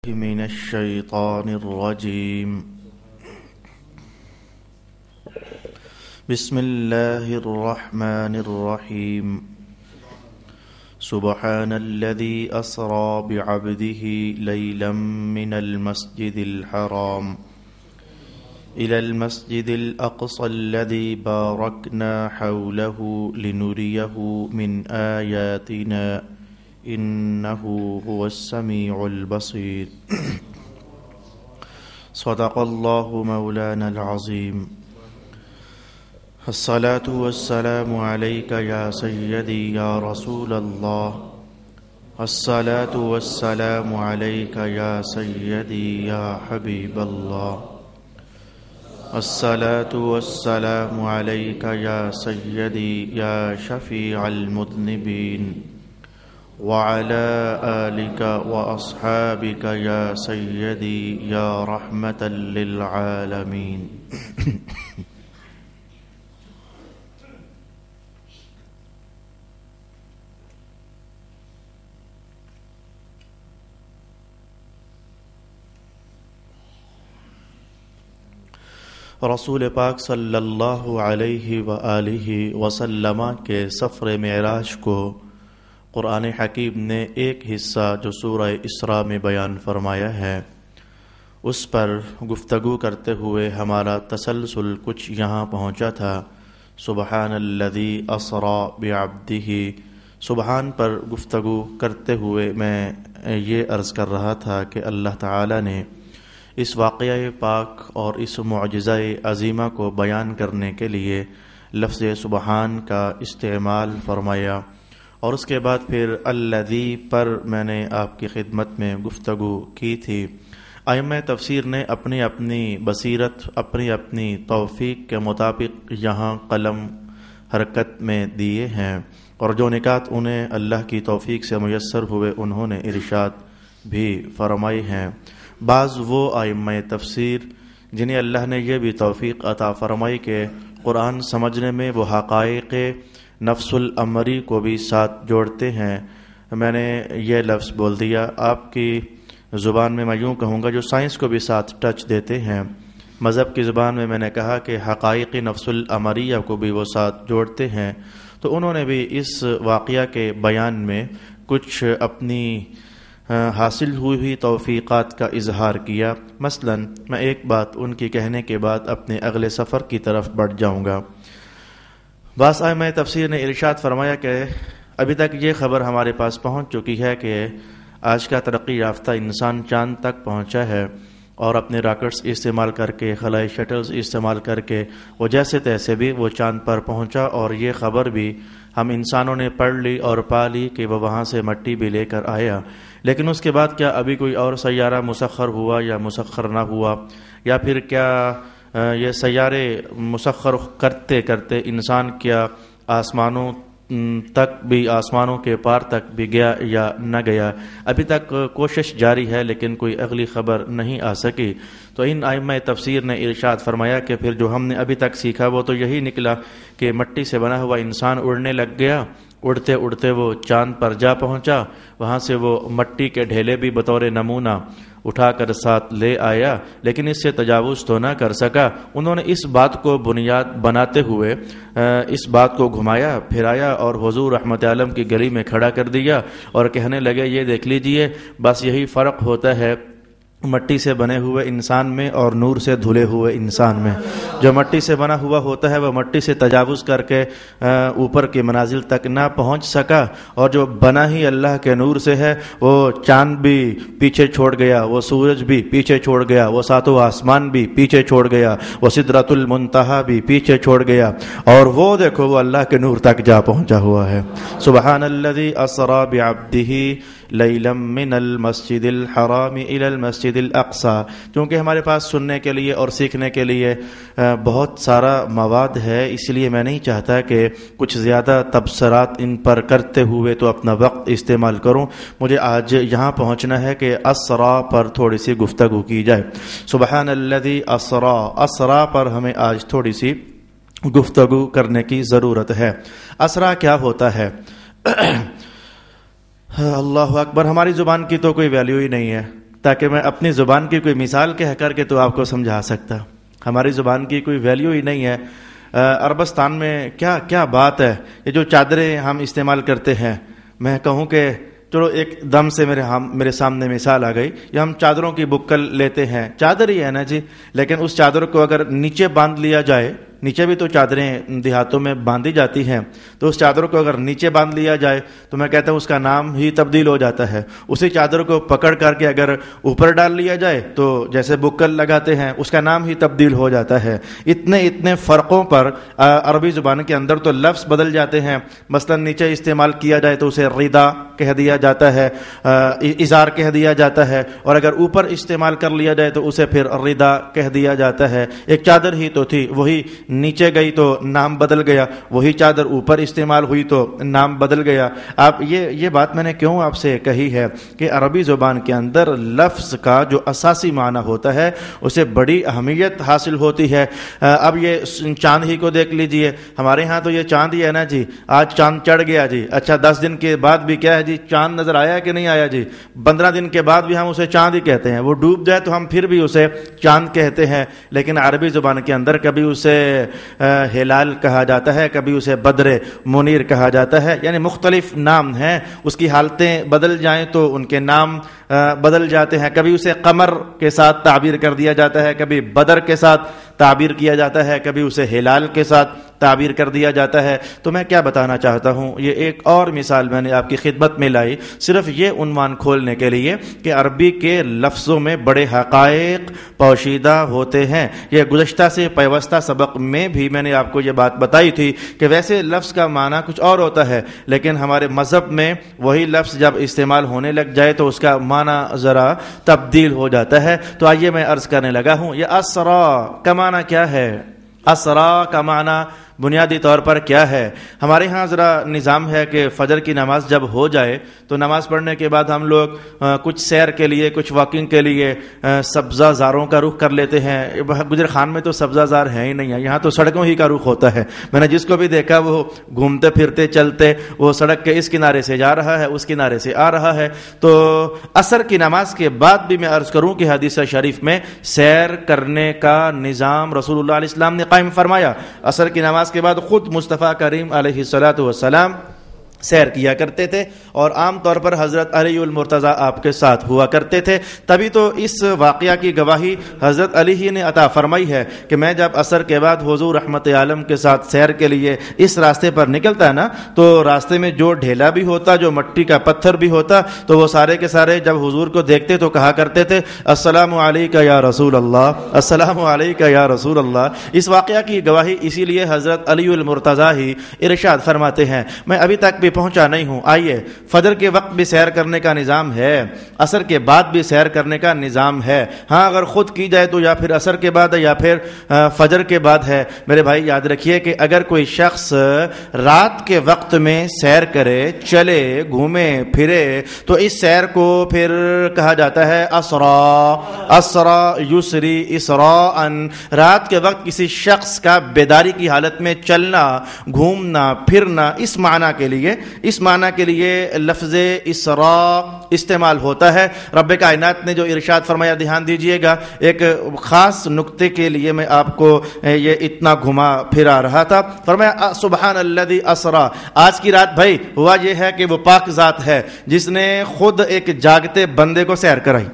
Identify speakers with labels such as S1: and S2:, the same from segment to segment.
S1: من الشيطان الرجيم. بسم الله الرحمن الرحيم. سبحان الذي أسرى بعبده ليلا من المسجد الحرام إلى المسجد الأقصى الذي باركنا حوله لنريه من آياتنا إنه هو السميع البصير. صدق الله مولانا العظيم. الصلاة والسلام عليك يا سيدي يا رسول الله. الصلاة والسلام عليك يا سيدي يا حبيب الله. الصلاة والسلام عليك يا سيدي يا شفيع المذنبين وعلى آلك وأصحابك يا سيدي يا رحمة للعالمين. رسول پاک صلی اللہ علیہ وآلہ وسلم کے سفر معراج کو قرآن حکیم نے ایک حصہ جو سورہ اسراء میں بیان فرمایا ہے، اس پر گفتگو کرتے ہوئے ہمارا تسلسل کچھ یہاں پہنچا تھا. سبحان الذی اسری بعبدہ، سبحان پر گفتگو کرتے ہوئے میں یہ عرض کر رہا تھا کہ اللہ تعالی نے اس واقعہ پاک اور اس معجزہ عظیمہ کو بیان کرنے کے لیے لفظ سبحان کا استعمال فرمایا، اور اس کے بعد پھر الذی پر میں نے آپ کی خدمت میں گفتگو کی تھی. ائمہ تفسیر نے اپنی اپنی بصیرت، اپنی اپنی توفیق کے مطابق یہاں قلم حرکت میں دیے ہیں، اور جو نکات انہیں اللہ کی توفیق سے میسر ہوئے انہوں نے ارشاد بھی فرمائی ہیں. بعض وہ ائمہ تفسیر جنہیں اللہ نے یہ بھی توفیق عطا فرمائی کہ قرآن سمجھنے میں وہ حقائق نفس الامری کو بھی ساتھ جوڑتے ہیں. میں نے یہ لفظ بول دیا، آپ کی زبان میں میں یوں کہوں گا جو سائنس کو بھی ساتھ ٹچ دیتے ہیں. مذہب کی زبان میں نے کہا کہ حقائق نفس الامریہ کو بھی وہ ساتھ جوڑتے ہیں. تو انہوں نے بھی اس واقعہ کے بیان میں کچھ اپنی حاصل ہوئی توفیقات کا اظہار کیا. مثلا میں ایک بات ان کی کہنے کے بعد اپنے اگلے سفر کی طرف بڑھ جاؤں گا. بعض ائمہ تفسیر نے ارشاد فرمایا کہ ابھی تک یہ خبر ہمارے پاس پہنچ چکی ہے کہ آج کا ترقی یافتہ انسان چاند تک پہنچا ہے، اور اپنے راکٹس استعمال کر کے، خلائی شٹلز استعمال کر کے وہ جیسے تیسے بھی وہ چاند پر پہنچا، اور یہ خبر بھی ہم انسانوں نے پڑھ لی اور پا لی کہ وہ وہاں سے مٹی بھی لے کر آیا. لیکن اس کے بعد کیا ابھی کوئی اور سیارہ مسخر ہوا یا مسخر نہ ہوا، یا پھر کیا یہ سیارے مسخر کرتے کرتے انسان کیا آسمانوں تک بھی، آسمانوں کے پار تک بھی گیا یا نہ گیا؟ ابھی تک کوشش جاری ہے لیکن کوئی اگلی خبر نہیں آ سکی. تو ان ائمہ تفسیر نے ارشاد فرمایا کہ پھر جو ہم نے ابھی تک سیکھا وہ تو یہی نکلا کہ مٹی سے بنا ہوا انسان اڑنے لگ گیا، اڑتے اڑتے وہ چاند پر جا پہنچا، وہاں سے وہ مٹی کے ڈھیلے بھی بطور نمونہ اٹھا کر ساتھ لے آیا، لیکن اس سے تجاوز تو نہ کر سکا. انہوں نے اس بات کو بنیاد بناتے ہوئے اس بات کو گھمایا پھرایا اور حضور رحمت عالم کی گلی میں کھڑا کر دیا، اور کہنے لگے یہ دیکھ لیجئے، بس یہی فرق ہوتا ہے مٹی سے بنے ہوئے انسان میں اور نور سے دھلے ہوئے انسان میں. جو مٹی سے بنا ہوا ہوتا ہے وہ مٹی سے تجاوز کر کے اوپر کے منازل تک نہ پہنچ سکا، اور جو بنا ہی اللہ کے نور سے ہے وہ چاند بھی پیچھے چھوڑ گیا، وہ سورج بھی پیچھے چھوڑ گیا، وہ ساتوں آسمان بھی پیچھے چھوڑ گیا، وہ سدرۃ المنتہا بھی پیچھے چھوڑ گیا، اور وہ دیکھو وہ اللہ کے نور تک جا پہنچا ہوا ہے. سبحان الذی اسری بعبدہ لیلا من المسجد الحرام الی المسجد الاقصی. کیونکہ ہمارے پاس سننے کے لیے اور سیکھنے کے لیے بہت سارا مواد ہے، اس لیے میں نہیں چاہتا کہ کچھ زیادہ تبصرات ان پر کرتے ہوئے تو اپنا وقت استعمال کروں. مجھے آج یہاں پہنچنا ہے کہ اسرا پر تھوڑی سی گفتگو کی جائے. سبحان الذی اسرا، اسرا پر ہمیں آج تھوڑی سی گفتگو کرنے کی ضرورت ہے. اسرا کیا ہوتا ہے؟ اللہ اکبر. ہماری زبان کی تو کوئی ویلیو ہی نہیں ہے. تاکہ میں اپنی زبان کی کوئی مثال کہہ کر کے تو آپ کو سمجھا سکتا. ہماری زبان کی کوئی ویلیو ہی نہیں ہے. عربستان میں کیا کیا بات ہے. یہ جو چادریں ہم استعمال کرتے ہیں، میں کہوں کہ چلو ایک دم سے میرے سامنے مثال آ گئی. یہ ہم چادروں کی بکل لیتے ہیں، چادر ہی ہے نا جی، لیکن اس چادر کو اگر نیچے باندھ لیا جائے، نیچے بھی تو چادریں دیہاتوں میں باندھی جاتی ہیں، تو اس چادر کو اگر نیچے باندھ لیا جائے تو میں کہتا ہوں اس کا نام ہی تبدیل ہو جاتا ہے. اسی چادر کو پکڑ کر کے اگر اوپر ڈال لیا جائے تو جیسے بکل لگاتے ہیں، اس کا نام ہی تبدیل ہو جاتا ہے. اتنے فرقوں پر عربی زبان کے اندر تو لفظ بدل جاتے ہیں. مثلا نیچے استعمال کیا جائے تو اسے ردا کہہ دیا جاتا ہے، ازار کہہ دیا جاتا ہے، اور اگر اوپر استعمال کر لیا جائے تو اسے پھر ردا کہہ دیا جاتا ہے. ایک چادر ہی تو تھی، وہی نیچے گئی تو نام بدل گیا، وہی چادر اوپر استعمال ہوئی تو نام بدل گیا. آپ یہ بات میں نے کیوں آپ سے کہی ہے کہ عربی زبان کے اندر لفظ کا جو اساسی معنی ہوتا ہے اسے بڑی اہمیت حاصل ہوتی ہے. اب یہ چاند ہی کو دیکھ لیجئے. ہمارے ہاں تو یہ چاند ہی ہے نا جی، آج چاند چڑھ گیا جی، اچھا 10 دن کے بعد بھی کیا ہے جی، چاند نظر آیا کہ نہیں آیا جی. 15 دن کے بعد بھی ہم اسے چاند ہی کہتے ہیں. وہ ڈوب جائے تو ہم پھر بھی اسے چاند کہتے ہیں. لیکن عربی زبان کے اندر کبھی اسے ہلال کہا جاتا ہے، کبھی اسے بدر منیر کہا جاتا ہے. یعنی مختلف نام ہیں. اس کی حالتیں بدل جائیں تو ان کے نام بدل جاتے ہیں. کبھی اسے قمر کے ساتھ تعبیر کر دیا جاتا ہے، کبھی بدر کے ساتھ تعبیر کیا جاتا ہے، کبھی اسے ہلال کے ساتھ تعبیر کر دیا جاتا ہے. تو میں کیا بتانا چاہتا ہوں، یہ ایک اور مثال میں نے آپ کی خدمت میں لائی صرف یہ عنوان کھولنے کے لیے کہ عربی کے لفظوں میں بڑے حقائق پوشیدہ ہوتے ہیں. یہ گزشتہ سے پیوستہ سبق میں بھی میں نے آپ کو یہ بات بتائی تھی کہ ویسے لفظ کا معنی کچھ اور ہوتا ہے، لیکن ہمارے مذہب میں وہی لفظ جب استعمال ہونے لگ جائے تو اس کا معنی ذرا تبدیل ہو جاتا ہے. تو آئیے میں عرض کرنے لگا ہوں، یہ اسرا کا معنی کیا ہے؟ اسرا کا معنی بنیادی طور پر کیا ہے؟ ہمارے ہاں ذرا نظام ہے کہ فجر کی نماز جب ہو جائے تو نماز پڑھنے کے بعد ہم لوگ کچھ سیر کے لیے، کچھ واکنگ کے لیے سبزہ زاروں کا رخ کر لیتے ہیں. گجر خان میں تو سبزہ زار ہے ہی نہیں ہے، یہاں تو سڑکوں ہی کا رخ ہوتا ہے. میں نے جس کو بھی دیکھا وہ گھومتے پھرتے چلتے، وہ سڑک کے اس کنارے سے جا رہا ہے، اس کنارے سے آ رہا ہے. تو عصر کی نماز کے بعد بھی میں عرض کروں کہ حدیث شریف میں سیر کرنے کا نظام رسول اللہ علیہ السلام نے قائم فرمایا. عصر کی نماز کے بعد خود مصطفیٰ کریم علیہ الصلاۃ والسلام سیر کیا کرتے تھے، اور عام طور پر حضرت علی المرتضیٰ آپ کے ساتھ ہوا کرتے تھے. تبھی تو اس واقعہ کی گواہی حضرت علی ہی نے عطا فرمائی ہے کہ میں جب عصر کے بعد حضور رحمت عالم کے ساتھ سیر کے لیے اس راستے پر نکلتا ہے نا، تو راستے میں جو ڈھیلا بھی ہوتا، جو مٹی کا پتھر بھی ہوتا، تو وہ سارے کے سارے جب حضور کو دیکھتے تو کہا کرتے تھے السلام علیکہ یا رسول اللہ، السلام علیکہ یا رسول اللہ. اس واقعہ کی گواہی اسی لیے حضرت علی المرتضیٰ ہی ارشاد فرماتے ہیں. میں ابھی تک بھی پہنچا نہیں ہوں. آئیے، فجر کے وقت بھی سیر کرنے کا نظام ہے، عصر کے بعد بھی سیر کرنے کا نظام ہے. ہاں اگر خود کی جائے تو یا پھر عصر کے بعد ہے یا پھر فجر کے بعد ہے. میرے بھائی یاد رکھیے کہ اگر کوئی شخص رات کے وقت میں سیر کرے، چلے، گھومے پھرے، تو اس سیر کو پھر کہا جاتا ہے اسرا یسری اسراء. رات کے وقت کسی شخص کا بیداری کی حالت میں چلنا، گھومنا پھرنا، اس معنی کے لیے لفظ اسراء استعمال ہوتا ہے. رب کائنات نے جو ارشاد فرمایا، دھیان دیجئے گا، ایک خاص نقطے کے لیے میں آپ کو یہ اتنا گھما پھرا رہا تھا. فرمایا سبحان الذی اسرا. آج کی رات بھائی ہوا یہ ہے کہ وہ پاک ذات ہے جس نے خود ایک جاگتے بندے کو سیر کرائی،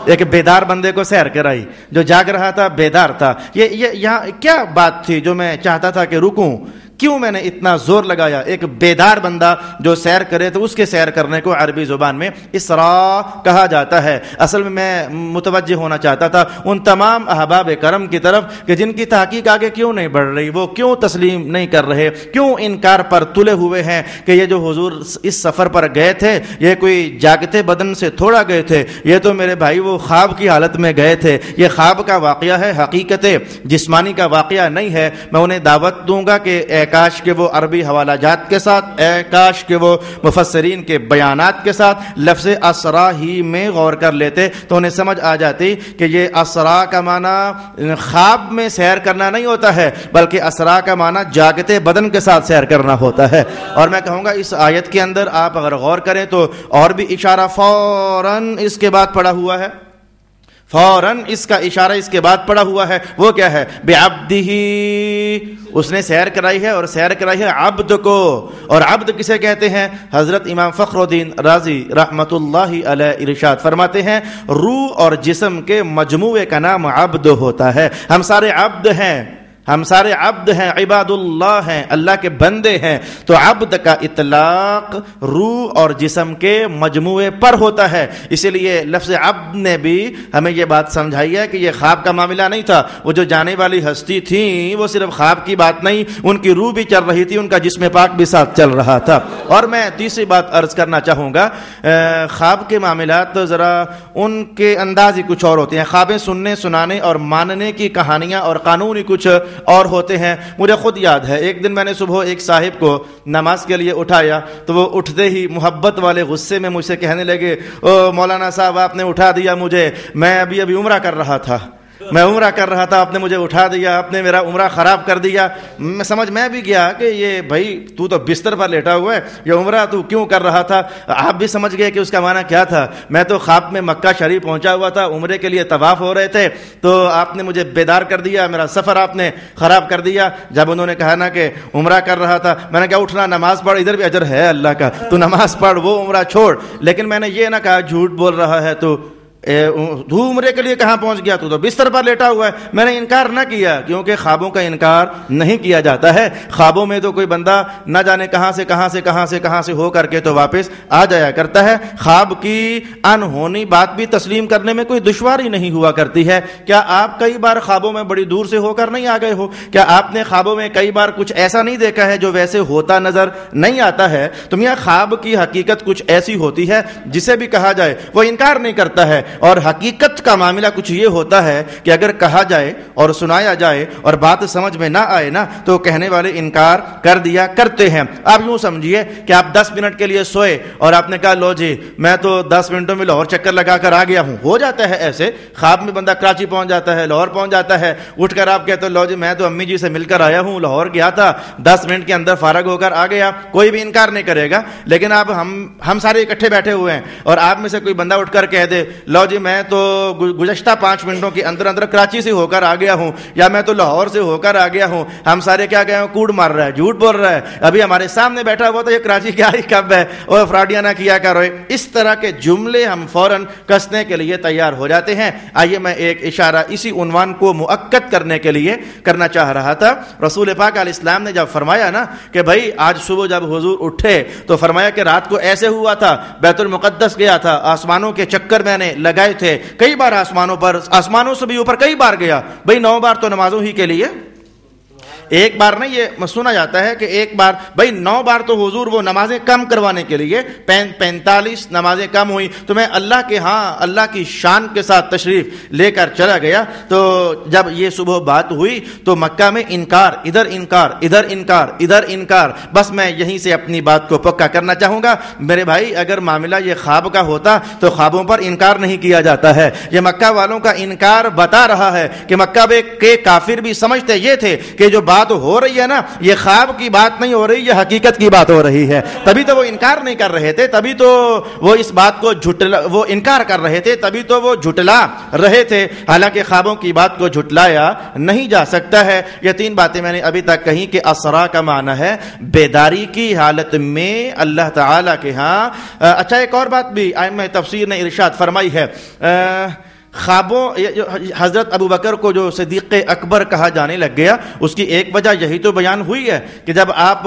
S1: ایک بیدار بندے کو سیر کرائی، جو جاگ رہا تھا، بیدار تھا. یہ یہاں کیا بات تھی جو میں چاہتا تھا کہ رکوں؟ کیوں میں نے اتنا زور لگایا؟ ایک بیدار بندہ جو سیر کرے تو اس کے سیر کرنے کو عربی زبان میں اسراء کہا جاتا ہے. اصل میں متوجہ ہونا چاہتا تھا ان تمام احباب کرم کی طرف کہ جن کی تحقیق آگے کیوں نہیں بڑھ رہی، وہ کیوں تسلیم نہیں کر رہے، کیوں انکار پر تلے ہوئے ہیں کہ یہ جو حضور اس سفر پر گئے تھے یہ کوئی جاگتے بدن سے تھوڑا گئے تھے، یہ تو میرے بھائی وہ خواب کی حالت میں گئے تھے. یہ خواب کا واقعہ ہے، حقیقت جسمانی کا واقعہ نہیں ہے. میں انہیں دعوت دوں گا کہ کاش کہ وہ عربی حوالہ جات کے ساتھ، اے کاش کہ وہ مفسرین کے بیانات کے ساتھ لفظ اسرا ہی میں غور کر لیتے تو انہیں سمجھ آ جاتی کہ یہ اسرا کا معنی خواب میں سیر کرنا نہیں ہوتا ہے، بلکہ اسرا کا معنی جاگتے بدن کے ساتھ سیر کرنا ہوتا ہے۔ اور میں کہوں گا اس آیت کے اندر آپ اگر غور کریں تو اور بھی اشارہ فوراً اس کے بعد پڑا ہوا ہے، فوراً اس کا اشارہ اس کے بعد پڑا ہوا ہے۔ وہ کیا ہے؟ بعبدہ، اس نے سیر کرائی ہے اور سیر کرائی ہے عبد کو۔ اور عبد کسے کہتے ہیں؟ حضرت امام فخر الدین رازی رحمت اللہ علیہ ارشاد فرماتے ہیں روح اور جسم کے مجموعے کا نام عبد ہوتا ہے۔ ہم سارے عبد ہیں، ہم سارے عبد ہیں، عباد اللہ ہیں، اللہ کے بندے ہیں۔ تو عبد کا اطلاق روح اور جسم کے مجموعے پر ہوتا ہے، اسی لیے لفظ عبد نے بھی ہمیں یہ بات سمجھائی ہے کہ یہ خواب کا معاملہ نہیں تھا۔ وہ جو جانے والی ہستی تھیں وہ صرف خواب کی بات نہیں، ان کی روح بھی چل رہی تھی، ان کا جسم پاک بھی ساتھ چل رہا تھا۔ اور میں تیسری بات عرض کرنا چاہوں گا، خواب کے معاملات ذرا ان کے انداز ہی کچھ اور ہوتے ہیں۔ خوابیں سننے سنانے اور ماننے کی کہانیاں اور قانون ہی کچھ اور ہوتے ہیں۔ مجھے خود یاد ہے ایک دن میں نے صبح ایک صاحب کو نماز کے لیے اٹھایا تو وہ اٹھتے ہی محبت والے غصے میں مجھ سے کہنے لگے او مولانا صاحب آپ نے اٹھا دیا مجھے، میں ابھی عمرہ کر رہا تھا، میں عمرہ کر رہا تھا، آپ نے مجھے اٹھا دیا، آپ نے میرا عمرہ خراب کر دیا۔ میں بھی گیا کہ یہ بھائی تو بستر پر لیٹا ہوا ہے، یہ عمرہ تو کیوں کر رہا تھا؟ آپ بھی سمجھ گئے کہ اس کا معنی کیا تھا۔ میں تو خواب میں مکہ شریف پہنچا ہوا تھا، عمرے کے لیے طواف ہو رہے تھے، تو آپ نے مجھے بیدار کر دیا، میرا سفر آپ نے خراب کر دیا۔ جب انہوں نے کہا نا کہ عمرہ کر رہا تھا، میں نے کہا اٹھنا نماز پڑھ، ادھر بھی اجر ہے اللہ کا، تو نماز پڑھ، وہ عمرہ چھوڑ۔ لیکن میں نے یہ نہ کہا جھوٹ بول رہا ہے تو عمرے کے لیے کہاں پہنچ گیا، تو بستر پر لیٹا ہوا ہے۔ میں نے انکار نہ کیا، کیونکہ خوابوں کا انکار نہیں کیا جاتا ہے۔ خوابوں میں تو کوئی بندہ نہ جانے کہاں سے ہو کر کے تو واپس آ جایا کرتا ہے۔ خواب کی انہونی بات بھی تسلیم کرنے میں کوئی دشواری نہیں ہوا کرتی ہے۔ کیا آپ کئی بار خوابوں میں بڑی دور سے ہو کر نہیں آ گئے ہو؟ کیا آپ نے خوابوں میں کئی بار کچھ ایسا نہیں دیکھا ہے جو ویسے ہوتا نظر نہیں آتا ہے؟ تو میاں خواب کی حقیقت کچھ ایسی ہوتی ہے جسے بھی کہا جائے وہ انکار نہیں کرتا ہے، اور حقیقت کا معاملہ کچھ یہ ہوتا ہے کہ اگر کہا جائے اور سنایا جائے اور بات سمجھ میں نہ آئے نا تو کہنے والے انکار کر دیا کرتے ہیں۔ آپ یوں سمجھیے کہ آپ 10 منٹ کے لیے سوئے اور آپ نے کہا لو جی میں تو 10 منٹوں میں لاہور چکر لگا کر آ گیا ہوں۔ ہو جاتا ہے ایسے، خواب میں بندہ کراچی پہنچ جاتا ہے، لاہور پہنچ جاتا ہے، اٹھ کر آپ کہتے لو جی میں تو امی جی سے مل کر آیا ہوں، لاہور گیا تھا، 10 منٹ کے اندر فارغ ہو کر آ گیا، کوئی بھی انکار نہیں کرے گا۔ لیکن آپ ہم سارے اکٹھے بیٹھے ہوئے ہیں اور آپ میں سے کوئی بندہ اٹھ کر کہہ دے لو جی میں تو گزشتہ 5 منٹوں کے اندر کراچی سے ہو کر آ گیا ہوں، یا میں تو لاہور سے ہو کر آ گیا ہوں، ہم سارے کیا گئے ہیں؟ کوڑ مار رہا ہے، جھوٹ بول رہا ہے، ابھی ہمارے سامنے بیٹھا ہوا تو یہ کراچی کیا ہی کب ہے، اور فراڈیاں نہ کیا کرو۔ اس طرح کے جملے ہم فوراً کسنے کے لیے تیار ہو جاتے ہیں۔ آئیے میں ایک اشارہ اسی عنوان کو مؤکد کرنے کے لیے کرنا چاہ رہا تھا۔ رسول پاک علیہ السلام نے جب فرمایا نا کہ بھائی آج صبح جب حضور اٹھے تو فرمایا کہ رات کو ایسے ہوا تھا، بیت المقدس گیا تھا، آسمانوں کے چکر میں نے لگائے تھے، کئی بار آسمانوں سے بھی اوپر کئی بار گیا۔ بھئی 9 بار تو نمازوں ہی کے لیے، ایک بار نہیں، یہ سنا جاتا ہے کہ ایک بار، بھئی 9 بار تو حضور وہ نمازیں کم کروانے کے لیے 45 نمازیں کم ہوئی تو میں اللہ کے ہاں اللہ کی شان کے ساتھ تشریف لے کر چلا گیا۔ تو جب یہ صبح بات ہوئی تو مکہ میں انکار، ادھر انکار، ادھر انکار، ادھر انکار۔ بس میں یہیں سے اپنی بات کو پکا کرنا چاہوں گا میرے بھائی، اگر معاملہ یہ خواب کا ہوتا تو خوابوں پر انکار نہیں کیا جاتا ہے۔ یہ مکہ والوں کا انکار بتا رہا ہے کہ مکہ کے کافر بھی سمجھتے یہ تھے کہ جو بات ہو رہی ہے نا یہ خواب کی بات نہیں ہو رہی، یہ حقیقت کی بات ہو رہی ہے، تبھی تو وہ انکار نہیں کر رہے تھے، تبھی تو وہ اس بات کو وہ انکار کر رہے تھے، تبھی تو وہ جھٹلا رہے تھے۔ حالانکہ خوابوں کی بات کو جھٹلایا نہیں جا سکتا ہے۔ یہ 3 باتیں میں نے ابھی تک کہیں کہ اسرا کا معنی ہے بیداری کی حالت میں اللہ تعالی کے ہاں۔ اچھا ایک اور بات بھی ائمہ تفسیر نے ارشاد فرمائی ہے، خوابوں حضرت ابو بکر کو جو صدیق اکبر کہا جانے لگ گیا اس کی ایک وجہ یہی تو بیان ہوئی ہے کہ جب آپ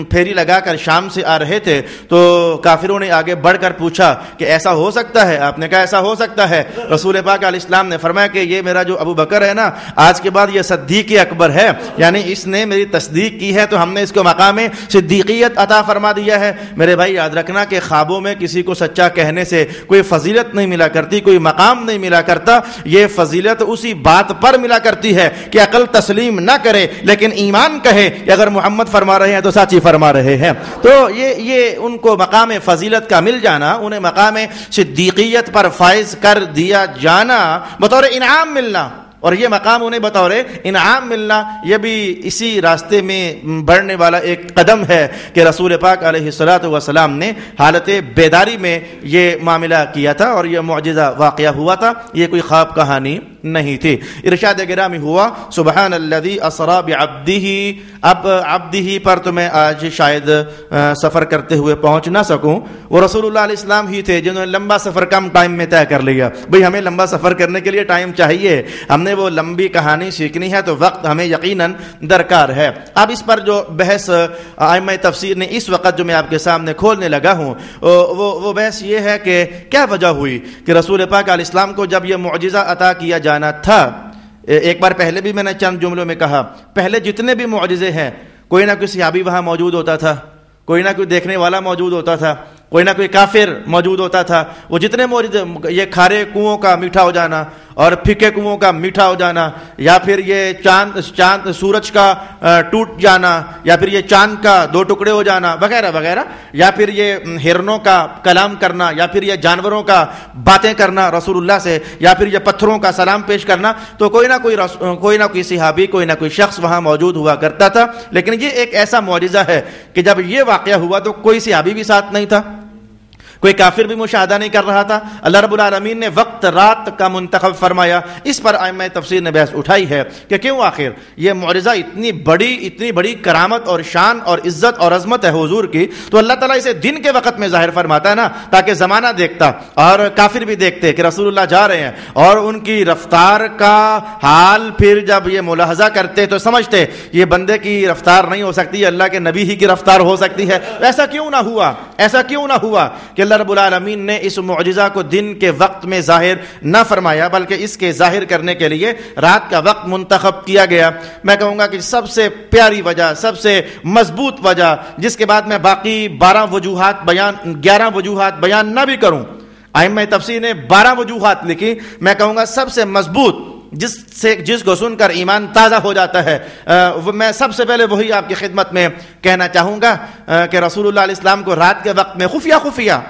S1: پھیری لگا کر شام سے آ رہے تھے تو کافروں نے آگے بڑھ کر پوچھا کہ ایسا ہو سکتا ہے؟ آپ نے کہا ایسا ہو سکتا ہے۔ رسول پاک علیہ السلام نے فرمایا کہ یہ میرا جو ابو بکر ہے نا آج کے بعد یہ صدیق اکبر ہے، یعنی اس نے میری تصدیق کی ہے تو ہم نے اس کو مقام صدیقیت عطا فرما دیا ہے۔ میرے بھائی یاد رکھنا کہ خوابوں میں کسی کو سچا کہنے سے کوئی فضیلت نہیں ملا کرتی، کوئی مقام نہیں ملا کرتا. یہ فضیلت اسی بات پر ملا کرتی ہے کہ عقل تسلیم نہ کرے لیکن ایمان کہے کہ اگر محمد فرما رہے ہیں تو سچ ہی فرما رہے ہیں. تو یہ ان کو مقام فضیلت کا مل جانا, انہیں مقام صدیقیت پر فائز کر دیا جانا, بطور انعام ملنا, اور یہ مقام انہیں بطور انعام ملنا, یہ بھی اسی راستے میں بڑھنے والا ایک قدم ہے کہ رسول پاک علیہ الصلوۃ والسلام نے حالت بیداری میں یہ معاملہ کیا تھا اور یہ معجزہ واقعہ ہوا تھا. یہ کوئی خواب کہانی نہیں تھی. ارشاد گرامی ہوا سبحان الذی اسری بعبدہ. اب عبدہ پر تو میں آج شاید سفر کرتے ہوئے پہنچ نہ سکوں. وہ رسول اللہ علیہ السلام ہی تھے جنہوں نے لمبا سفر کم ٹائم میں طے کر لیا. بھئی ہمیں لمبا سفر کرنے کے لیے ٹائم چاہیے, ہم نے وہ لمبی کہانی سیکھنی ہے تو وقت ہمیں یقیناً درکار ہے. اب اس پر جو بحث ائمہ تفسیر نے اس وقت جو میں آپ کے سامنے کھولنے لگا ہوں وہ بحث یہ ہے کہ کیا وجہ ہوئی کہ رسول پاک علیہ السلام کو جب یہ معجزہ عطا کیا جانا تھا, ایک بار پہلے بھی میں نے چند جملوں میں کہا, پہلے جتنے بھی معجزے ہیں کوئی نہ کوئی صحابی وہاں موجود ہوتا تھا, کوئی نہ کوئی دیکھنے والا موجود ہوتا تھا, کوئی نہ کوئی کافر موجود ہوتا تھا. وہ جتنے معجزے, یہ کھارے کنووں کا میٹھا ہو جانا اور پھیکے کنووں کا میٹھا ہو جانا, یا پھر یہ چاند سورج کا ٹوٹ جانا, یا پھر یہ چاند کا 2 ٹکڑے ہو جانا وغیرہ وغیرہ, یا پھر یہ ہرنوں کا کلام کرنا, یا پھر یہ جانوروں کا باتیں کرنا رسول اللہ سے, یا پھر یہ پتھروں کا سلام پیش کرنا, تو کوئی نہ کوئی صحابی, کوئی نہ کوئی شخص وہاں موجود ہوا کرتا تھا. لیکن یہ ایک ایسا معجزہ ہے کہ جب یہ واقعہ ہوا تو کوئی صحابی بھی ساتھ نہیں تھا, کوئی کافر بھی مشاہدہ نہیں کر رہا تھا. اللہ رب العالمین نے وقت رات کا منتخب فرمایا. اس پر ائمہ تفسیر نے بحث اٹھائی ہے کہ کیوں آخر یہ معجزہ اتنی بڑی کرامت اور شان اور عزت اور عظمت ہے حضور کی, تو اللہ تعالیٰ اسے دن کے وقت میں ظاہر فرماتا ہے نا, تاکہ زمانہ دیکھتا اور کافر بھی دیکھتے کہ رسول اللہ جا رہے ہیں, اور ان کی رفتار کا حال پھر جب یہ ملاحظہ کرتے تو سمجھتے یہ بندے کی رفتار نہیں ہو سکتی, اللہ کے نبی ہی کی رفتار ہو سکتی ہے. ایسا کیوں نہ ہوا کہ اللہ رب العالمین نے اس معجزہ کو دن کے وقت میں ظاہر نہ فرمایا, بلکہ اس کے ظاہر کرنے کے لیے رات کا وقت منتخب کیا گیا. میں کہوں گا کہ سب سے پیاری وجہ, سب سے مضبوط وجہ, جس کے بعد میں باقی 11 وجوہات بیان نہ بھی کروں, ائمہ تفسیر نے 12 وجوہات لکھی, میں کہوں گا سب سے مضبوط جس کو سن کر ایمان تازہ ہو جاتا ہے, میں سب سے پہلے وہی آپ کی خدمت میں کہنا چاہوں گا کہ رسول اللہ علیہ السلام کو رات کے وقت میں خفیہ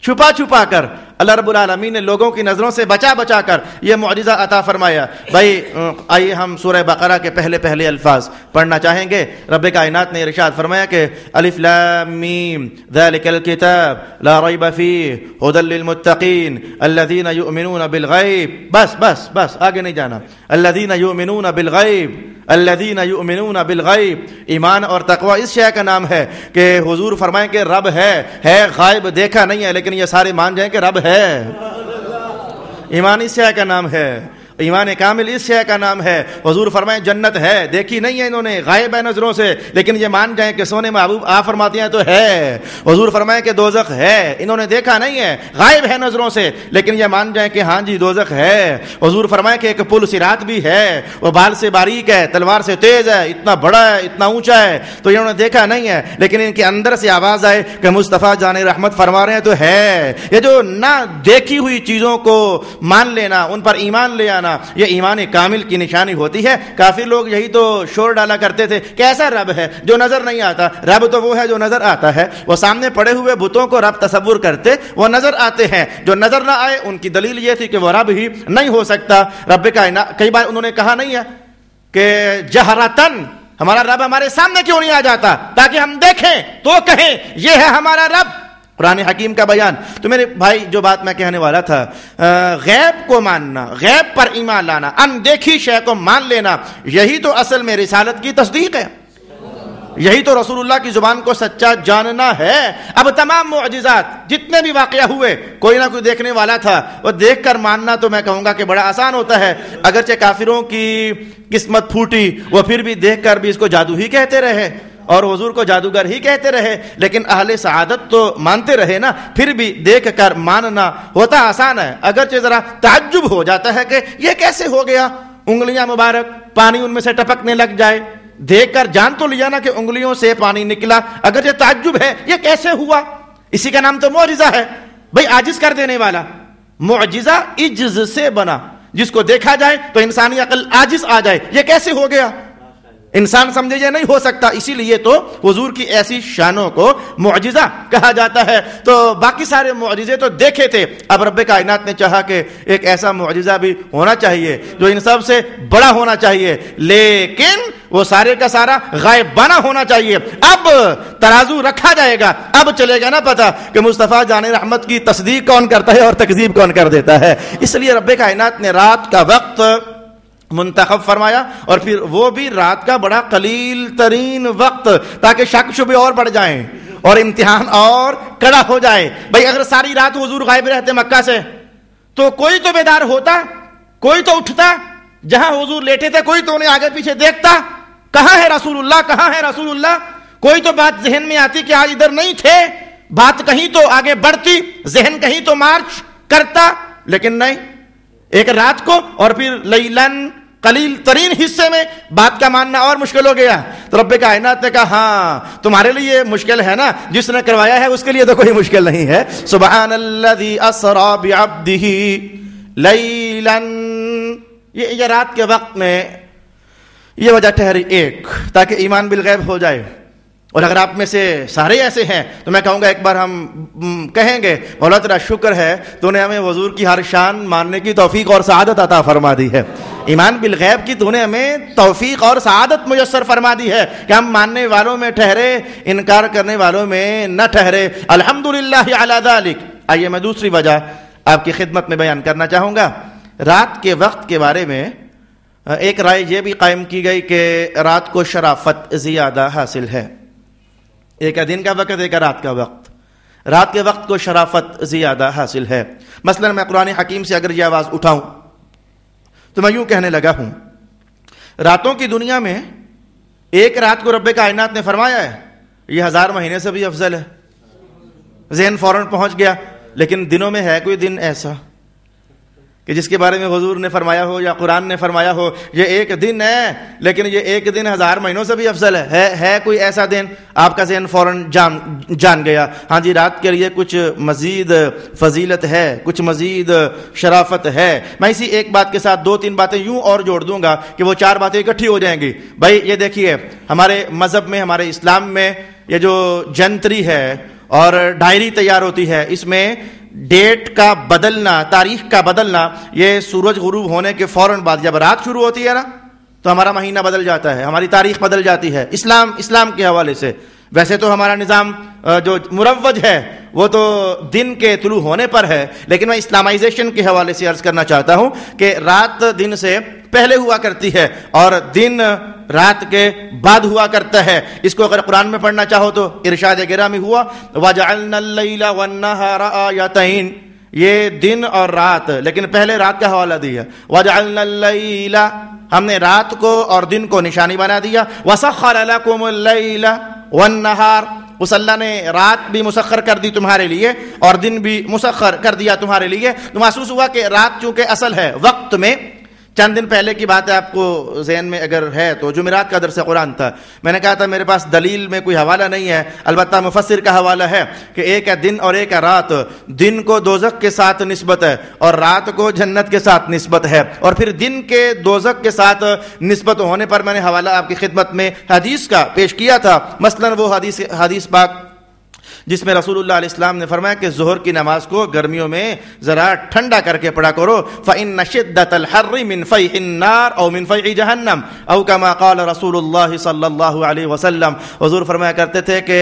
S1: چھپا کر اللہ رب العالمین نے لوگوں کی نظروں سے بچا کر یہ معجزہ عطا فرمایا. بھائی آئیے ہم سورہ بقرہ کے پہلے الفاظ پڑھنا چاہیں گے. رب کائنات نے ارشاد فرمایا کہ الف لام میم ذالک الکتاب لا ریب فیہ ھدی للمتقین الذین یؤمنون بالغیب. بس آگے نہیں جانا. الذین یؤمنون بالغیب. ایمان اور تقوی اس شے کا نام ہے کہ حضور فرمائیں کہ رب ہے, غائب دیکھا نہیں ہے, لیکن یہ سارے مان جائیں کہ رب ہے. ایمان اس شے کا نام ہے, ایمان کامل اس شے کا نام ہے. حضور فرمائیں جنت ہے, دیکھی نہیں ہے انہوں نے, غائب ہے نظروں سے, لیکن یہ مان جائیں کہ سونے محبوب آپ فرماتی ہیں تو ہے. حضور فرمائیں کہ دوزخ ہے, انہوں نے دیکھا نہیں ہے, غائب ہے نظروں سے, لیکن یہ مان جائیں کہ ہاں جی دوزخ ہے. حضور فرمائیں کہ ایک پل صراط بھی ہے, وہ بال سے باریک ہے, تلوار سے تیز ہے, اتنا بڑا ہے, اتنا اونچا ہے, تو انہوں نے دیکھا نہیں ہے, لیکن ان کے اندر سے آواز آئے کہ مصطفیٰ جان رحمت فرما رہے ہیں تو ہے. یہ جو نہ دیکھی ہوئی چیزوں کو مان لینا, ان پر ایمان لے آنا, یہ ایمان کامل کی نشانی ہوتی ہے. کافر لوگ یہی تو شور ڈالا کرتے تھے کہ ایسا رب ہے جو نظر نہیں آتا. رب تو وہ ہے جو نظر آتا ہے. وہ سامنے پڑے ہوئے بتوں کو رب تصور کرتے, وہ نظر آتے ہیں. جو نظر نہ آئے ان کی دلیل یہ تھی کہ وہ رب ہی نہیں ہو سکتا. رب کائنات, کئی بار انہوں نے کہا نہیں ہے کہ جہرتن ہمارا رب ہمارے سامنے کیوں نہیں آ جاتا تاکہ ہم دیکھیں تو کہیں یہ ہے ہمارا رب. قرآن حکیم کا بیان. تو میرے بھائی جو بات میں کہنے والا تھا, غیب کو ماننا, غیب پر ایمان لانا, اندیکھی شے کو مان لینا, یہی تو اصل میں رسالت کی تصدیق ہے. یہی تو رسول اللہ کی زبان کو سچا جاننا ہے. اب تمام معجزات جتنے بھی واقعہ ہوئے, کوئی نہ کوئی دیکھنے والا تھا, وہ دیکھ کر ماننا تو میں کہوں گا کہ بڑا آسان ہوتا ہے. اگرچہ کافروں کی قسمت پھوٹی, وہ پھر بھی دیکھ کر بھی اس کو جادو ہی کہتے رہے اور حضور کو جادوگر ہی کہتے رہے, لیکن اہل سعادت تو مانتے رہے نا. پھر بھی دیکھ کر ماننا ہوتا آسان ہے, اگرچہ ذرا تعجب ہو جاتا ہے کہ یہ کیسے ہو گیا. انگلیاں مبارک, پانی ان میں سے ٹپکنے لگ جائے, دیکھ کر جان تو لیا نا کہ انگلیوں سے پانی نکلا, اگرچہ تعجب ہے یہ کیسے ہوا. اسی کا نام تو معجزہ ہے. بھئی عاجز کر دینے والا, معجزہ عجز سے بنا، جس کو دیکھا جائے تو انسانی عقل عاجز آ جائے، یہ کیسے ہو گیا؟ انسان سمجھے یہ نہیں ہو سکتا، اسی لیے تو حضور کی ایسی شانوں کو معجزہ کہا جاتا ہے۔ تو باقی سارے معجزے تو دیکھے تھے، اب رب کائنات نے چاہا کہ ایک ایسا معجزہ بھی ہونا چاہیے جو ان سب سے بڑا ہونا چاہیے، لیکن وہ سارے کا سارا غائبانہ ہونا چاہیے۔ اب ترازو رکھا جائے گا، اب چلے گا نا پتہ کہ مصطفیٰ جان رحمت کی تصدیق کون کرتا ہے اور تکذیب کون کر دیتا ہے۔ اس لیے رب کائنات نے رات کا وقت منتخب فرمایا، اور پھر وہ بھی رات کا بڑا قلیل ترین وقت، تاکہ شک شبے اور بڑھ جائیں اور امتحان اور کڑا ہو جائے۔ بھائی اگر ساری رات حضور غائب رہتے مکہ سے تو کوئی تو بیدار ہوتا، کوئی تو اٹھتا، جہاں حضور لیٹے تھے کوئی تو انہیں آگے پیچھے دیکھتا، کہاں ہے رسول اللہ، کہاں ہے رسول اللہ، کوئی تو بات ذہن میں آتی کہ آج ادھر نہیں تھے، بات کہیں تو آگے بڑھتی، ذہن کہیں تو مارچ کرتا، لیکن نہیں، ایک رات کو اور پھر لیلن قلیل ترین حصے میں بات کا ماننا اور مشکل ہو گیا۔ تو رب کائنات نے کہا ہاں تمہارے لیے مشکل ہے نا، جس نے کروایا ہے اس کے لیے تو کوئی مشکل نہیں ہے۔ سبحان الذی اسری بعبدہ لیلا، یہ رات کے وقت میں یہ وجہ ٹھہری ایک، تاکہ ایمان بالغیب ہو جائے۔ اور اگر آپ میں سے سارے ایسے ہیں تو میں کہوں گا ایک بار ہم کہیں گے مولا تیرا شکر ہے تو نے ہمیں حضور کی ہر شان ماننے کی توفیق اور سعادت عطا فرما دی ہے، ایمان بالغیب کی تو نے ہمیں توفیق اور سعادت میسر فرما دی ہے کہ ہم ماننے والوں میں ٹھہرے، انکار کرنے والوں میں نہ ٹھہرے۔ الحمدللہ علی ذالک۔ آئیے میں دوسری وجہ آپ کی خدمت میں بیان کرنا چاہوں گا۔ رات کے وقت کے بارے میں ایک رائے یہ بھی قائم کی گئی کہ رات کو شرافت زیادہ حاصل ہے، ایک دن کا وقت ایک رات کا وقت، رات کے وقت کو شرافت زیادہ حاصل ہے۔ مثلا میں قرآن حکیم سے اگر یہ آواز اٹھاؤں تو میں یوں کہنے لگا ہوں، راتوں کی دنیا میں ایک رات کو رب کائنات نے فرمایا ہے یہ 1000 مہینے سے بھی افضل ہے، ذہن فوراً پہنچ گیا۔ لیکن دنوں میں ہے کوئی دن ایسا کہ جس کے بارے میں حضور نے فرمایا ہو یا قرآن نے فرمایا ہو یہ ایک دن ہے لیکن یہ ایک دن 1000 مہینوں سے بھی افضل ہے کوئی ایسا دن؟ آپ کا ذہن فوراً جان گیا ہاں جی رات کے لیے کچھ مزید فضیلت ہے، کچھ مزید شرافت ہے۔ میں اسی ایک بات کے ساتھ 2-3 باتیں یوں اور جوڑ دوں گا کہ وہ 4 باتیں اکٹھی ہو جائیں گی۔ بھائی یہ دیکھیے ہمارے مذہب میں، ہمارے اسلام میں یہ جو جنتری ہے اور ڈائری تیار ہوتی ہے، اس میں ڈیٹ کا بدلنا، تاریخ کا بدلنا، یہ سورج غروب ہونے کے فوراً بعد جب رات شروع ہوتی ہے نا تو ہمارا مہینہ بدل جاتا ہے، ہماری تاریخ بدل جاتی ہے اسلام کے حوالے سے۔ ویسے تو ہمارا نظام جو مروج ہے وہ تو دن کے طلوع ہونے پر ہے، لیکن میں اسلامائزیشن کے حوالے سے عرض کرنا چاہتا ہوں کہ رات دن سے پہلے ہوا کرتی ہے اور دن رات کے بعد ہوا کرتا ہے۔ اس کو اگر قرآن میں پڑھنا چاہو تو ارشاد گرامی ہوا وَجَعَلْنَا اللَّيْلَ وَالنَّهَارَ آیَتَيْنِ، یہ دن اور رات، لیکن پہلے رات کا حوالہ دیا وَجَعَلْنَا اللَّيْلَ، ہم نے رات کو اور دن کو نشانی بنا دیا، وَسَخَّرَ لَكُمُ اللَّيْلَ وَالنَّهَارَ، اس اللہ نے رات بھی مسخر کر دی تمہارے لیے اور دن بھی مسخر کر دیا تمہارے لیے۔ تو محسوس ہوا کہ رات چونکہ اصل ہے وقت میں، چند دن پہلے کی بات ہے، آپ کو ذہن میں اگر ہے تو جمعرات کا درس قرآن تھا، میں نے کہا تھا میرے پاس دلیل میں کوئی حوالہ نہیں ہے، البتہ مفسر کا حوالہ ہے کہ ایک ہے دن اور ایک ہے رات، دن کو دوزخ کے ساتھ نسبت ہے اور رات کو جنت کے ساتھ نسبت ہے، اور پھر دن کے دوزخ کے ساتھ نسبت ہونے پر میں نے حوالہ آپ کی خدمت میں حدیث کا پیش کیا تھا، مثلا وہ حدیث پاک جس میں رسول اللہ علیہ السلام نے فرمایا کہ ظہر کی نماز کو گرمیوں میں ذرا ٹھنڈا کر کے پڑھا کرو، فَإِنَّ شِدَّةَ الْحَرِّ مِنْ فَيْحِ النَّارِ أَوْ مِنْ فَيْحِ جَهَنَّمَ أَوْ كَمَا قَالَ رسول اللہ صلی اللہ علیہ وسلم۔ حضور فرمایا کرتے تھے کہ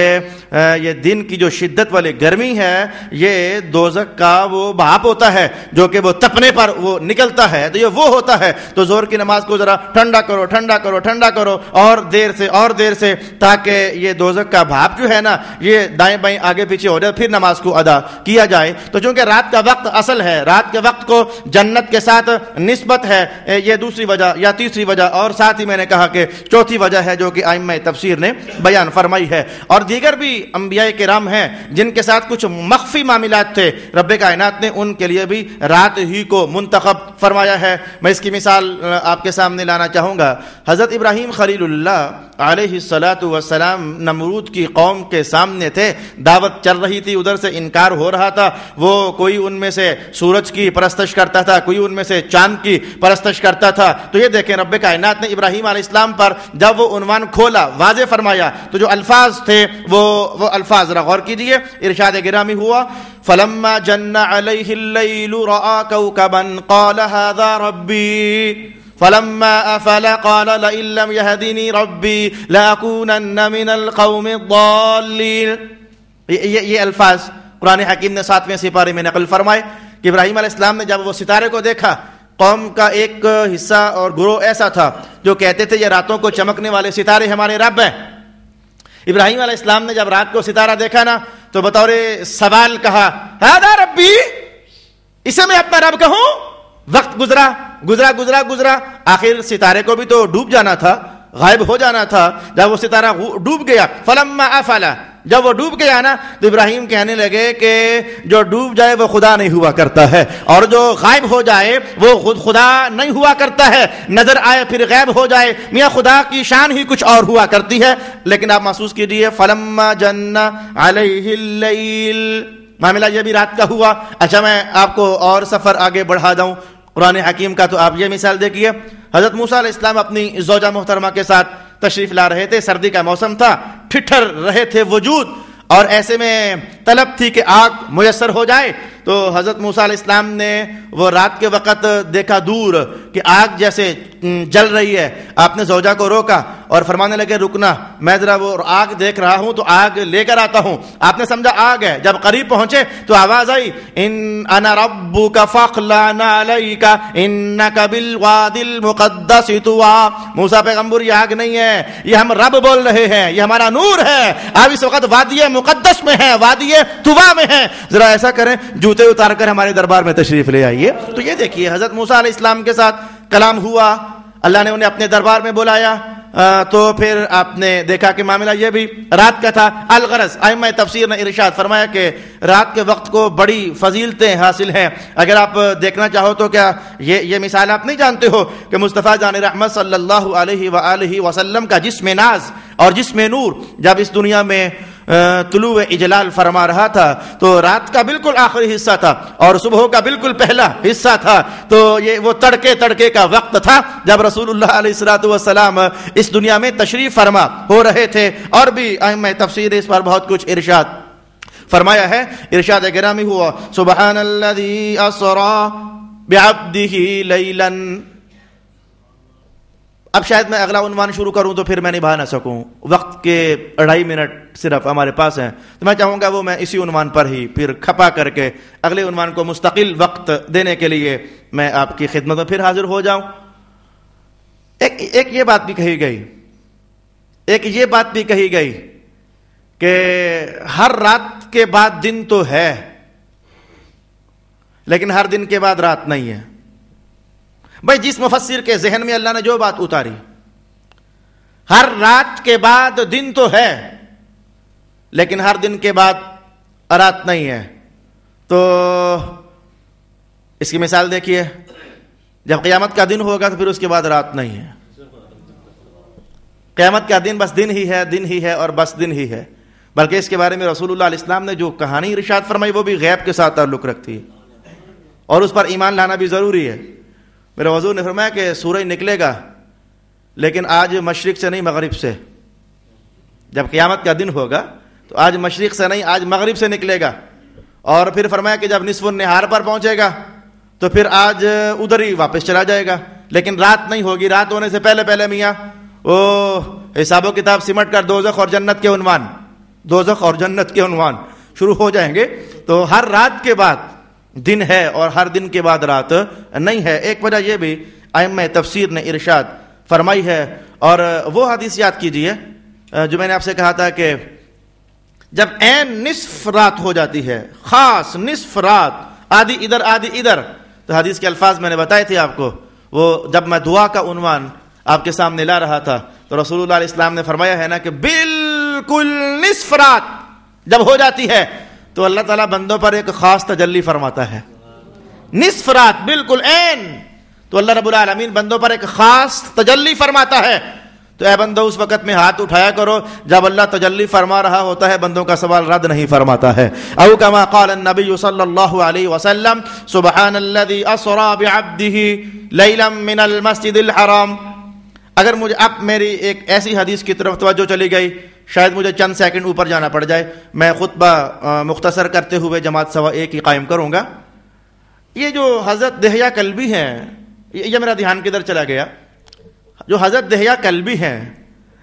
S1: یہ دن کی جو شدت والی گرمی ہے یہ دوزخ کا وہ بھاپ ہوتا ہے جو کہ وہ تپنے پر وہ نکلتا ہے، تو یہ وہ ہوتا ہے، تو ظہر کی نماز کو ذرا ٹھنڈا کرو اور دیر سے تاکہ یہ دوزخ کا بھاپ جو ہے نا یہ دائیں بائیں آگے پیچھے ہو جائے، پھر نماز کو ادا کیا جائے۔ تو چونکہ رات کا وقت اصل ہے، رات کے وقت کو جنت کے ساتھ نسبت ہے، یہ دوسری وجہ یا تیسری وجہ، اور ساتھ ہی میں نے کہا کہ چوتھی وجہ ہے جو کہ ائمہ تفسیر نے بیان فرمائی ہے، اور دیگر بھی انبیاء کرام ہیں جن کے ساتھ کچھ مخفی معاملات تھے، رب کائنات نے ان کے لیے بھی رات ہی کو منتخب فرمایا ہے۔ میں اس کی مثال آپ کے سامنے لانا چاہوں گا۔ حضرت ابراہیم خلیل اللہ علیہ الصلاۃ والسلام نمرود کی قوم کے سامنے تھے، دعوت چل رہی تھی، ادھر سے انکار ہو رہا تھا. وہ کوئی ان میں سے سورج کی پرستش کرتا تھا، کوئی ان میں سے چاند کی پرستش کرتا تھا. تو یہ دیکھیں رب کائنات نے ابراہیم علیہ السلام پر جب وہ عنوان کھولا، واضح فرمایا، تو جو الفاظ تھے وہ الفاظ ذرا غور کیجئے. ارشاد گرامی ہوا فلما جن علیہ اللیل رأى کوکبا قال هذا ربی فلما افل قال لئن لم يهدني ربي لاكونن من القوم الضالين. یہ الفاظ قرآن حکیم نے 7ویں سپارے میں نقل فرمائے کہ ابراہیم علیہ السلام نے جب وہ ستارے کو دیکھا، قوم کا ایک حصہ اور گروہ ایسا تھا جو کہتے تھے یہ راتوں کو چمکنے والے ستارے ہمارے رب ہیں. ابراہیم علیہ السلام نے جب رات کو ستارہ دیکھا نا تو بطور سوال کہا ہذا ربی، اسے میں اپنا رب کہوں؟ وقت گزرا، آخر ستارے کو بھی تو ڈوب جانا تھا، غائب ہو جانا تھا. جب وہ ستارہ ڈوب گیا، فلما افلا، جب وہ ڈوب گیا نا تو ابراہیم کہنے لگے کہ جو ڈوب جائے وہ خدا نہیں ہوا کرتا ہے، اور جو غائب ہو جائے وہ خود خدا نہیں ہوا کرتا ہے. نظر آئے پھر غائب ہو جائے، میاں خدا کی شان ہی کچھ اور ہوا کرتی ہے. لیکن آپ محسوس کیجئے فلما جن علیہ اللیل، معاملہ یہ بھی رات کا ہوا. اچھا میں آپ کو اور سفر آگے بڑھا دوں قرآن حکیم کا، تو آپ یہ مثال دیکھیے. حضرت موسیٰ علیہ السلام اپنی زوجہ محترمہ کے ساتھ تشریف لا رہے تھے، سردی کا موسم تھا، ٹھٹھر رہے تھے وجود، اور ایسے میں طلب تھی کہ آگ میسر ہو جائے. تو حضرت موسیٰ علیہ السلام نے وہ رات کے وقت دیکھا دور کہ آگ جیسے جل رہی ہے. آپ نے زوجہ کو روکا اور فرمانے لگے رکنا، میں ذرا وہ آگ دیکھ رہا ہوں تو آگ لے کر آتا ہوں. آپ نے سمجھا آگ ہے. جب قریب پہنچے تو آواز آئی ان انا ربک فاخلع علیک انک بالوادی المقدس طوی. موسیٰ پیغمبر یہ آگ نہیں ہے، یہ ہم رب بول رہے ہیں، یہ ہمارا نور ہے. آپ اس وقت وادی مقدس میں ہیں، وادی طوی میں ہیں، ذرا ایسا کریں جوتے اتار کر ہمارے دربار میں تشریف لے آئیے. تو یہ دیکھیے حضرت موسیٰ علیہ السلام کے ساتھ کلام ہوا، اللہ نے انہیں اپنے دربار میں بلایا. تو پھر آپ نے دیکھا کہ معاملہ یہ بھی رات کا تھا. الغرض ائمہ تفسیر نے ارشاد فرمایا کہ رات کے وقت کو بڑی فضیلتیں حاصل ہیں. اگر آپ دیکھنا چاہو تو کیا یہ مثال آپ نہیں جانتے ہو کہ مصطفیٰ جان رحمت صلی اللہ علیہ وآلہ وسلم کا جسم ناز اور جسم نور جب اس دنیا میں طلوع اجلال فرما رہا تھا تو رات کا بالکل آخری حصہ تھا اور صبح کا بالکل پہلا حصہ تھا. تو یہ وہ تڑکے کا وقت تھا جب رسول اللہ علیہ الصلوۃ والسلام اس دنیا میں تشریف فرما ہو رہے تھے. اور بھی ائمہ تفسیر اس پر بہت کچھ ارشاد فرمایا ہے. ارشاد گرامی ہوا سبحان الذی اسری بعبدہ لیلا. اب شاید میں اگلا عنوان شروع کروں تو پھر میں نبھا نہ سکوں، وقت کے 2.5 منٹ صرف ہمارے پاس ہیں، تو میں چاہوں گا وہ میں اسی عنوان پر ہی پھر کھپا کر کے اگلے عنوان کو مستقل وقت دینے کے لیے میں آپ کی خدمت میں پھر حاضر ہو جاؤں. ایک یہ بات بھی کہی گئی کہ ہر رات کے بعد دن تو ہے لیکن ہر دن کے بعد رات نہیں ہے. بھائی جس مفسر کے ذہن میں اللہ نے جو بات اتاری، ہر رات کے بعد دن تو ہے لیکن ہر دن کے بعد رات نہیں ہے، تو اس کی مثال دیکھیے. جب قیامت کا دن ہوگا تو پھر اس کے بعد رات نہیں ہے. قیامت کا دن بس دن ہی ہے اور بس دن ہی ہے. بلکہ اس کے بارے میں رسول اللہ علیہ السلام نے جو کہانی ارشاد فرمائی وہ بھی غیب کے ساتھ تعلق رکھتی ہے اور اس پر ایمان لانا بھی ضروری ہے. میرے حضور نے فرمایا کہ سورج نکلے گا لیکن آج مشرق سے نہیں مغرب سے. جب قیامت کا دن ہوگا تو آج مشرق سے نہیں آج مغرب سے نکلے گا. اور پھر فرمایا کہ جب نصف النہار پر پہنچے گا تو پھر آج ادھر ہی واپس چلا جائے گا لیکن رات نہیں ہوگی. رات ہونے سے پہلے میاں وہ حساب و کتاب سمٹ کر دوزخ اور جنت کے عنوان شروع ہو جائیں گے. تو ہر رات کے بعد دن ہے اور ہر دن کے بعد رات نہیں ہے. ایک وجہ یہ بھی ائمہ تفسیر نے ارشاد فرمائی ہے. اور وہ حدیث یاد کیجئے جو میں نے آپ سے کہا تھا کہ جب عین نصف رات ہو جاتی ہے، خاص نصف رات، آدھی ادھر، تو حدیث کے الفاظ میں نے بتائے تھے آپ کو. وہ جب میں دعا کا عنوان آپ کے سامنے لا رہا تھا تو رسول اللہ علیہ السلام نے فرمایا ہے نا کہ بالکل نصف رات جب ہو جاتی ہے تو اللہ تعالیٰ بندوں پر ایک خاص تجلی فرماتا ہے. نصف رات بالکل عین تو اللہ رب العالمین بندوں پر ایک خاص تجلی فرماتا ہے. تو اے بندو اس وقت میں ہاتھ اٹھایا کرو جب اللہ تجلی فرما رہا ہوتا ہے، بندوں کا سوال رد نہیں فرماتا ہے. او کما قال النبی صلی اللہ علیہ وسلم سبحان الذی اسری بعبدہ لیلا من المسجد الحرام. اگر مجھے اب میری ایک ایسی حدیث کی طرف توجہ چلی گئی، شاید مجھے چند سیکنڈ اوپر جانا پڑ جائے، میں خطبہ مختصر کرتے ہوئے جماعت 1:15 کی قائم کروں گا. یہ جو حضرت دہیہ کلبی ہیں، یہ میرا دھیان کدھر چلا گیا، جو حضرت دہیہ کلبی ہیں،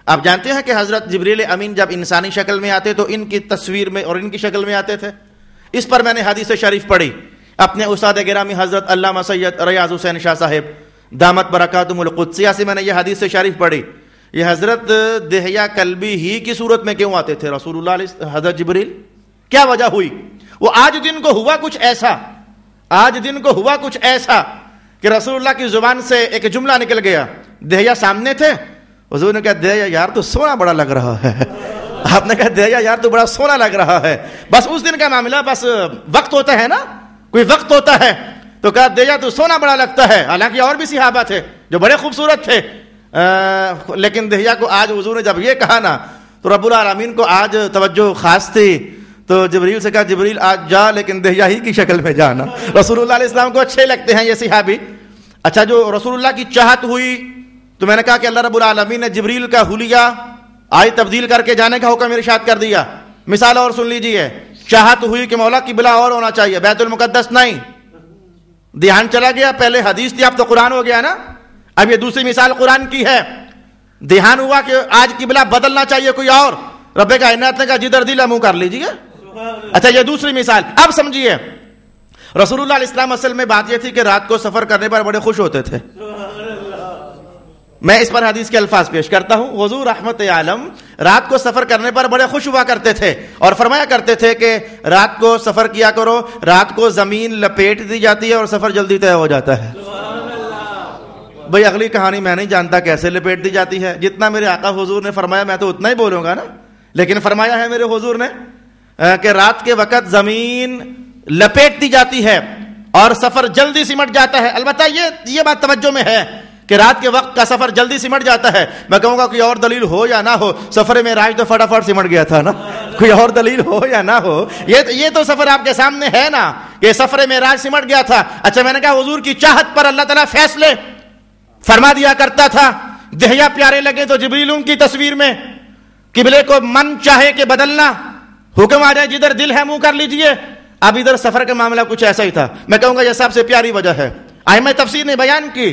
S1: آپ جانتے ہیں کہ حضرت جبریل امین جب انسانی شکل میں آتے تو ان کی تصویر میں اور ان کی شکل میں آتے تھے. اس پر میں نے حدیث شریف پڑھی، اپنے استاد گرامی حضرت علامہ سید ریاض حسین شاہ صاحب دامت برکاتہم القدسیہ سے میں نے یہ حدیث شریف پڑھی. یہ حضرت دہیہ کلبی ہی کی صورت میں کیوں آتے تھے رسول اللہ علیہ حضرت جبریل؟ کیا وجہ ہوئی؟ وہ آج دن کو ہوا کچھ ایسا، آج دن کو ہوا کچھ ایسا کہ رسول اللہ کی زبان سے ایک جملہ نکل گیا. دہیہ سامنے تھے، حضور نے کہا دہیہ یار تو سونا بڑا لگ رہا ہے. آپ نے کہا دہیہ یار تو بڑا سونا لگ رہا ہے. بس اس دن کا معاملہ، بس وقت ہوتا ہے نا، کوئی وقت ہوتا ہے تو کہا دہیہ تو سونا بڑا لگتا ہے. حالانکہ اور بھی صحابہ تھے جو بڑے خوبصورت تھے، لیکن دہیہ کو آج حضور نے جب یہ کہا نا تو رب العالمین کو آج توجہ خاص تھی، تو جبریل سے کہا جبریل آج جا لیکن دہیہ ہی کی شکل میں جانا. رسول اللہ علیہ السلام کو اچھے لگتے ہیں یہ صحابی. اچھا، جو رسول اللہ کی چاہت ہوئی تو میں نے کہا کہ اللہ رب العالمین نے جبریل کا حلیہ آج تبدیل کر کے جانے کا حکم ارشاد کر دیا. مثال اور سن لیجئے، چاہت ہوئی کہ مولا قبلہ اور ہونا چاہیے، بیت المقدس نہیں. دھیان چلا گیا، پہلے حدیث تھی اب تو قرآن ہو گیا نا. اب یہ دوسری مثال قرآن کی ہے. دھیان ہوا کہ آج قبلہ بدلنا چاہیے کوئی اور، رب کائنات نے کہا جدھر دل منہ کر لیجیے. اچھا، یہ دوسری مثال. اب سمجھیے، رسول اللہ علیہ السلام اصل میں بات یہ تھی کہ رات کو سفر کرنے پر بڑے خوش ہوتے تھے. میں اس پر حدیث کے الفاظ پیش کرتا ہوں. حضور رحمت عالم رات کو سفر کرنے پر بڑے خوش ہوا کرتے تھے اور فرمایا کرتے تھے کہ رات کو سفر کیا کرو، رات کو زمین لپیٹ دی جاتی ہے اور سفر جلدی طے ہو جاتا ہے. بھئی اگلی کہانی میں نہیں جانتا کیسے لپیٹ دی جاتی ہے، جتنا میرے آقا حضور نے فرمایا میں تو اتنا ہی بولوں گا نا. لیکن فرمایا ہے میرے حضور نے کہ رات کے وقت زمین لپیٹ دی جاتی ہے اور سفر جلدی سمٹ جاتا ہے. البتہ یہ بات توجہ میں ہے کہ رات کے وقت کا سفر جلدی سمٹ جاتا ہے. میں کہوں گا کوئی اور دلیل ہو یا نہ ہو، سفر میں راج تو فٹافٹ سمٹ گیا تھا نا. کوئی اور دلیل ہو یا نہ ہو، یہ تو سفر آپ کے سامنے ہے نا کہ سفر میں راج سمٹ گیا تھا. اچھا، میں نے کہا حضور کی چاہت پر اللہ تعالیٰ فیصلے فرما دیا کرتا تھا. دہیہ پیارے لگے تو جبریل ان کی تصویر میں قبلے کو من چاہے کہ بدلنا، حکم آ جائے جدھر دل ہے منہ کر لیجئے. اب ادھر سفر کا معاملہ کچھ ایسا ہی تھا. میں کہوں گا یہ سب سے پیاری وجہ ہے، ائمہ تفسیر نے بیان کی،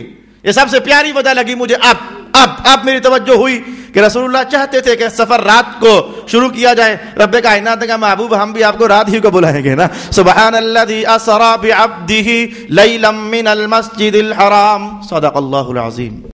S1: یہ سب سے پیاری وجہ لگی مجھے. اب میری توجہ ہوئی کہ رسول اللہ چاہتے تھے کہ سفر رات کو شروع کیا جائے. رب کائنات کا محبوب ہم بھی آپ کو رات ہی کو بلائیں گے نا. سبحان الذی اسری بعبدہ لیلا من المسجد الحرام. صدق اللہ العظیم.